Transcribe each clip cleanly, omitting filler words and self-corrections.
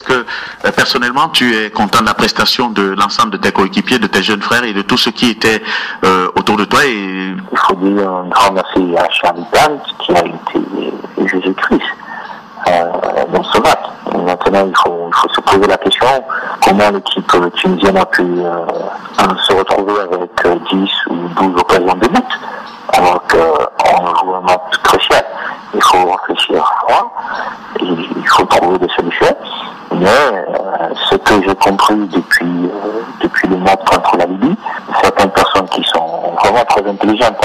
que personnellement, tu es content de la prestation de l'ensemble de tes coéquipiers, de tes jeunes frères et de tous ceux qui étaient autour de toi. Et il faut dire un grand merci à Charlie Dant qui a été Jésus-Christ dans ce match. Maintenant, il faut se poser la question comment l'équipe tunisienne a pu se retrouver avec 10 ou 12 occasions de but alors qu'on joue un match crucial. Il faut réfléchir froid, il faut trouver des solutions. Mais ce que j'ai compris depuis le match contre la Libye, certaines personnes qui sont vraiment très intelligentes,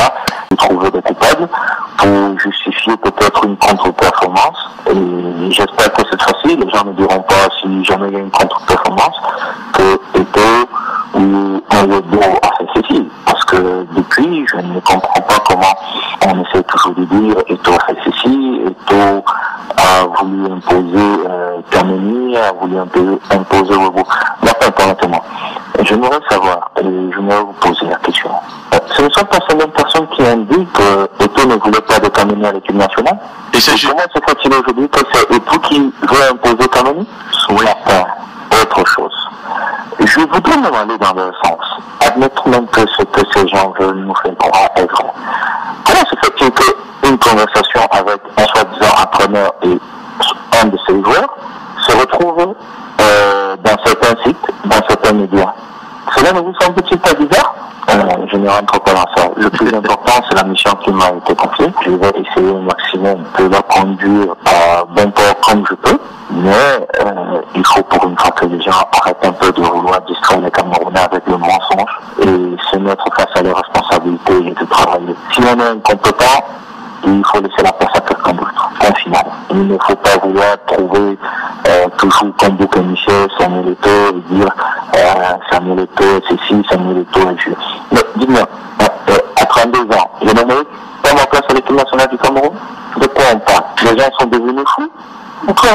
de trouver des coupables pour justifier peut-être une contre-performance. Et j'espère que cette fois-ci, les gens ne diront pas si jamais il y a une contre-performance que Eto'o ou un Webo a fait ceci. Parce que depuis, je ne comprends pas comment on essaie toujours de dire Eto'o a fait ceci, Eto'o a voulu imposer Kameni, a voulu imposer Webo. Honnêtement, j'aimerais savoir, et j'aimerais vous poser la question. Ce ne sont pas ces mêmes personnes qui ont dit que Eto'o ne voulait pas de Kameni à l'équipe nationale. Et comment se fait-il aujourd'hui que c'est Eto'o qui veut imposer Kameni? Oui. Autre chose. Je voudrais même aller dans leur sens. Admettons même que ce que ces gens veulent nous faire croire est vrai. Comment se fait-il qu'une conversation avec un soi-disant entraîneur et un de ses joueurs se retrouve dans certains sites, dans certains médias? Cela ne vous semble-t-il pas bizarre? Je ne rentre pas dans ça. Le plus important, c'est la mission qui m'a été confiée. Je vais essayer au maximum de la conduire à bon port comme je peux. Mais il faut pour une fois que les gens arrêtent un peu de vouloir distraire les Camerounais avec le mensonge et se mettre face à leurs responsabilités et de travailler. Si on est incompétent, il faut laisser la place à quelqu'un d'autre. Point final. Il ne faut pas vouloir trouver toujours comme bouc émissaire Samuel Eto'o et dire Samuel Eto'o c'est ci, Samuel Eto'o est jeu. Mais dis-moi, à 32 ans, je ne mérite pas ma place à l'équipe nationale du Cameroun? De quoi on parle? Les gens sont devenus fous? Pourquoi?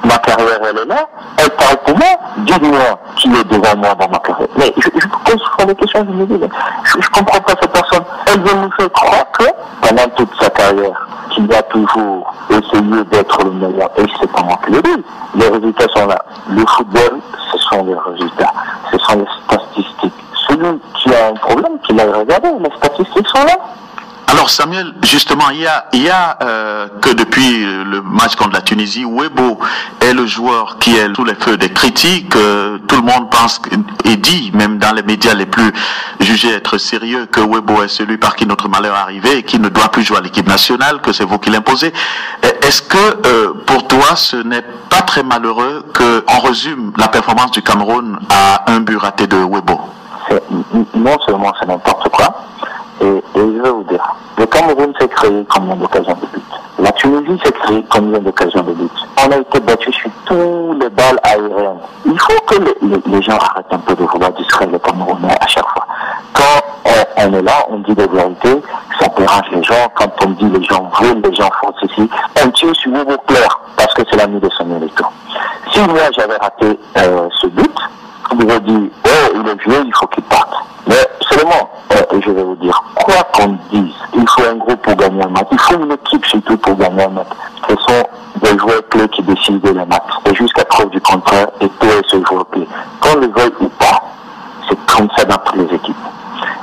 Ma carrière, elle est là, elle parle pour moi. Dis-moi qui est devant moi dans ma carrière. Mais je pose souvent des questions, je me dis, je ne comprends pas cette personne. Elle veut nous faire croire que, pendant toute sa carrière, qu'il a toujours essayé d'être le meilleur. Et c'est pas moi qui le dis. Les résultats sont là. Le football, ce sont les résultats. Ce sont les statistiques. Celui qui a un problème, qu'il a regardé, les statistiques sont là. Alors Samuel, justement, il y a que depuis le match contre la Tunisie, Webo est le joueur qui est sous les feux des critiques. Tout le monde pense et dit, même dans les médias les plus jugés être sérieux, que Webo est celui par qui notre malheur est arrivé et qui ne doit plus jouer à l'équipe nationale, que c'est vous qui l'imposez. Est-ce que pour toi, ce n'est pas très malheureux qu'on résume la performance du Cameroun à un but raté de Webo? Non seulement c'est n'importe quoi, et je vais vous dire, le Cameroun s'est créé combien d'occasions de but? La Tunisie s'est créée combien d'occasions de but? On a été battu sur tous les balles aériennes. Il faut que les gens arrêtent un peu de vouloir distraire le Camerounais à chaque fois. Quand on est là, on dit des vérités, ça dérange les gens. Quand on dit les gens veulent, les gens font ceci, on tire sur Webo clair, parce que c'est l'ami de Samuel Eto'o. Si moi j'avais raté ce but, vous avez dit, oh, il est vieux, il faut qu'il parte. Mais seulement, je vais vous dire, quoi qu'on dise, il faut un groupe pour gagner un match. Il faut une équipe surtout pour gagner un match. Ce sont des joueurs clés qui décident de les matchs. Et jusqu'à preuve du contraire, Eto'o est ce joueur clé. Qu'on le veuille ou pas, c'est comme ça dans toutes les équipes.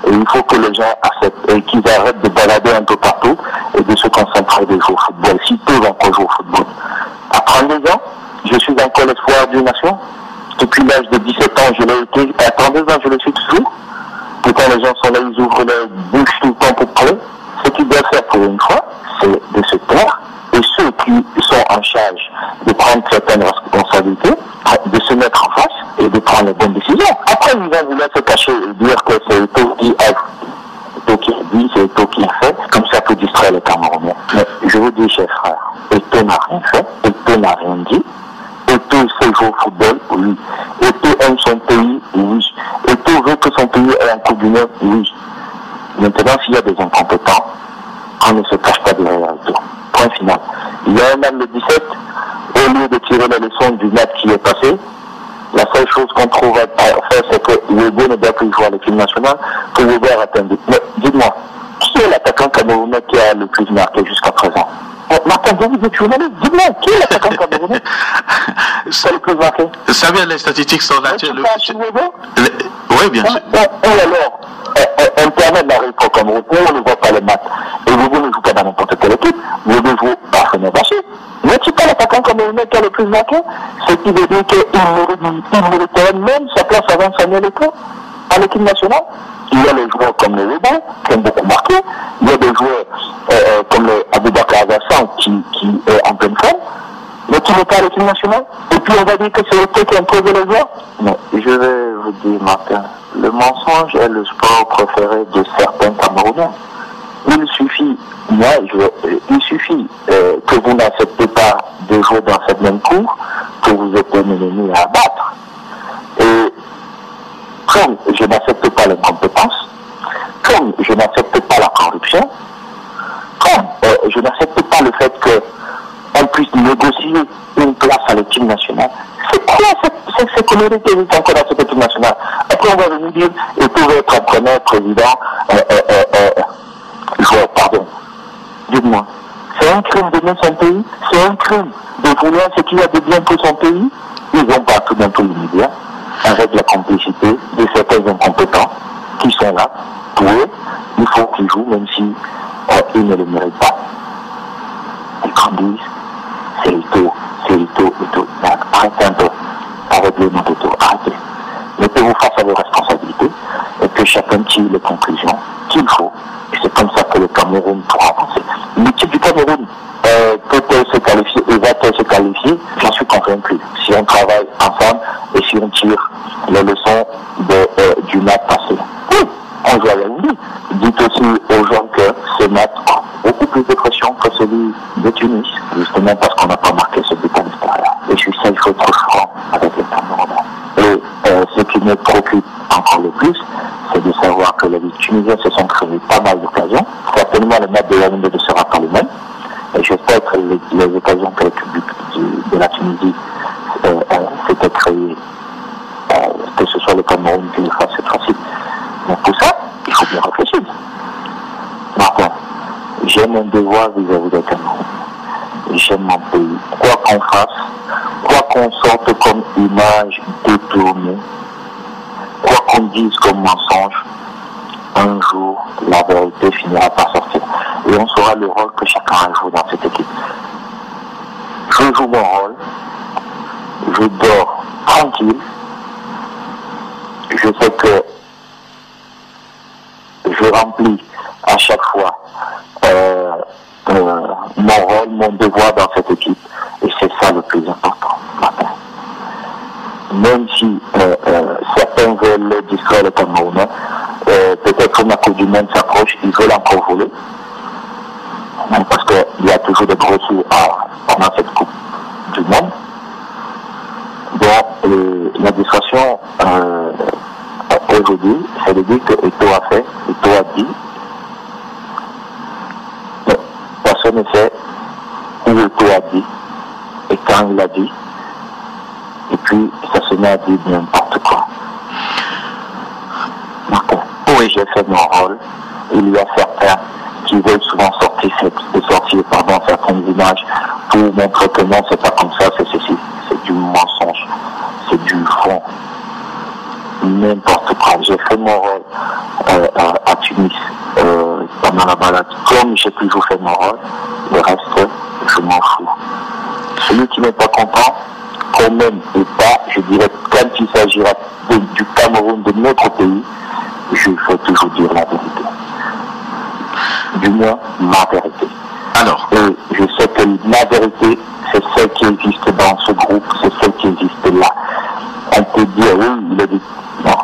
Et il faut que les gens acceptent et qu'ils arrêtent de balader un peu partout et de se concentrer de jouer au football. S'ils peuvent encore jouer au football. À 32 ans, je suis encore l'espoir d'une nation. Depuis l'âge de 17 ans, je l'ai été. À 32 ans, je le suis toujours. Pourtant, les gens sont là, ils ouvrent leur bouche tout le temps pour parler. Ce qu'ils doivent faire pour une fois, c'est de se taire. Et ceux qui sont en charge de prendre certaines responsabilités, de se mettre en face et de prendre les bonnes décisions. Après, ils vont vouloir se cacher et dire que c'est Eto'o qui a dit, c'est Eto'o qui a fait, comme ça pour distraire les Camerounais. Mais je vous dis, chers frères, Eto'o n'a rien fait, Eto'o n'a rien dit. Eto'o sait jouer au football, oui. Eto'o aime son pays, oui. Eto'o veut que son pays ait un Coupe du Monde, oui. Maintenant, s'il y a des incompétents, on ne se cache pas derrière Eto'o. Point final. Il y a un an le 17, au lieu de tirer la leçon du match qui est passé, la seule chose qu'on trouve à faire, c'est que Webo ne doit plus jouer à l'équipe nationale, que Webo a atteint. Mais dites-moi, qui est l'attaquant camerounais qui a le plus marqué jusqu'à présent? On Martin, vous êtes journaliste, dis-moi, qui est l'attaquant camerounais? C'est le plus marqué. Ça vient, les statistiques sont là. Oui, bien sûr. Et alors, Internet n'arrive pas au Cameroun, on ne voit pas les maths. Et vous ne jouez pas dans n'importe quelle équipe, vous jouez à Fenerbahçe. Mais c'est pas l'attaquant camerounais qui a le plus marqué, ce qui veut dire qu'il mériterait même sa place avant Samuel Eto'o à l'équipe nationale. Il y a des joueurs comme les Rebons qui ont beaucoup marqué, il y a des joueurs comme le Aboubakar Hassan qui est en pleine forme, mais qui n'est pas à l'équipe nationale. Et puis on va dire que c'est Eto'o qui a imposé les joueurs. Non, je vais vous dire, Martin, le mensonge est le sport préféré de certains Camerounais. Il suffit que vous n'acceptez pas de jouer dans cette même cour, que vous êtes un ennemi à abattre. Et comme je n'accepte pas l'incompétence, comme je n'accepte pas la corruption, comme je n'accepte pas le fait qu'on puisse négocier une place à l'équipe nationale, c'est quoi cette communauté qui existe encore dans cette équipe nationale? Après on va venir dire, il pouvait être entraîneur, président, joueur, pardon. Dites-moi, c'est un crime d'aimer son pays? C'est un crime de vouloir ce qu'il y a de bien pour son pays? Ils ont partout dans tous les médias, avec la complicité de certains incompétents qui sont là. Pour eux, il faut qu'ils jouent, même si ils ne le méritent pas. Ils grandissent, c'est Eto'o. Arrêtez un peu. Arrêtez le nom d'Eto'o, arrêtez. Mettez-vous face à vos responsabilités et que chacun tire les conclusions qu'il faut. Et c'est comme ça que le Cameroun pourra avancer. L'équipe du Cameroun peut-elle se qualifier et va-t-elle se qualifier? J'en suis convaincu. Si on travaille ensemble et si on tire les leçons du match passé. Oui, on joue à la Libye. Dites aussi aux gens que ce match a beaucoup plus de pression que celui de Tunis, justement parce qu'on n'a pas marqué ce but à l'extérieur. Et sur ça, il faut être franc avec les Camerounais. Et ce qui me préoccupe encore le plus, c'est de savoir que les Tunisiens se sont créés pas mal d'occasions. Certainement, le match de la Ligue ne sera pas le même. Et j'espère que les occasions que le public de la Tunisie s'étaient créées, que ce soit le Cameroun qui le fasse cette fois-ci. Mais pour ça, il faut bien réfléchir. Martin, j'ai mon devoir vis-à-vis des Cameroun. J'aime mon pays. Quoi qu'on fasse, quoi qu'on sorte comme image détournée, quoi qu'on dise comme mensonge, un jour, la vérité finira par sortir. Et on saura le rôle que chacun a joué dans cette équipe. Je joue mon rôle. Je dors tranquille. Je sais que je remplis à chaque fois mon rôle, mon devoir dans cette équipe. Et c'est ça le plus important, Martin. Même si certains veulent distraire le Camerounais, peut-être que la Coupe du Monde s'approche, ils veulent encore voler. Parce qu'il y a toujours des gros sous pendant cette Coupe du Monde. Donc, la distraction aujourd'hui, c'est de dire que Eto'o a fait, Eto'o a dit, mais personne ne sait où Eto'o a dit et quand il a dit. Et puis, ça se met à dire n'importe quoi. Martin, oui, j'ai fait mon rôle. Il y a certains qui veulent souvent sortir certaines images pour montrer que non, c'est pas comme ça, c'est ceci. C'est du mensonge. C'est du fond. N'importe quoi. J'ai fait mon rôle à Tunis pendant la balade. Comme j'ai toujours fait mon rôle, le reste, je m'en fous. Celui qui n'est pas content, quand même, et pas, je dirais, quand il s'agira du Cameroun, de notre pays, je veux toujours dire la vérité. Du moins, ma vérité. Alors, et je sais que ma vérité, c'est celle qui existe dans ce groupe, c'est celle qui existe là. On peut dire, oui, il a dit, non,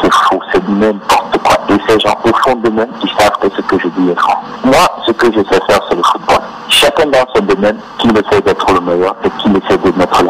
c'est faux, c'est n'importe quoi. Et ces gens, au fond d'eux-mêmes, ils savent que ce que je dis est faux. Moi, ce que je sais faire, c'est le football. Chacun dans son domaine, qui essaie d'être le meilleur et qui essaie de mettre la